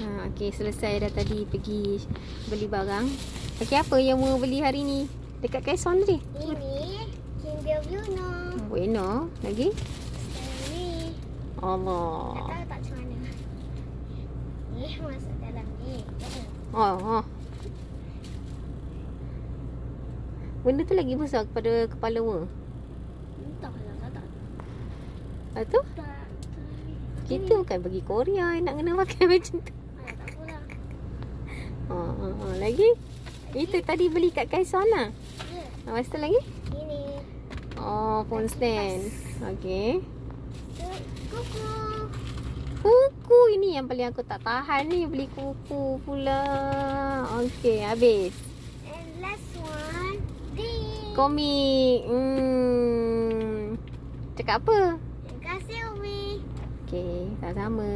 Okey, selesai dah tadi pergi beli barang. Okey, apa yang mau beli hari ni? Dekat Kaison tadi? Ini Kinder Bueno. Bueno. Lagi? Ini. Tak Allah. tahu tak macam mana. Ni masuk dalam ni. Oh. Benda tu lagi besar kepada kepala Wah. Entahlah, tak. Lepas tu? Kita bukan pergi Korea nak kena pakai macam tu. Tak apalah. Lagi? Itu tadi beli kat Kaison lah. Ya. Lepas tu lagi? Ini. Phone stand. Okey. Kuku. Kuku ini yang paling aku tak tahan ni. Beli kuku pula. Okey, habis. And last one. This. Komik. Cakap apa? Terima kasih Umi. Okey, tak sama.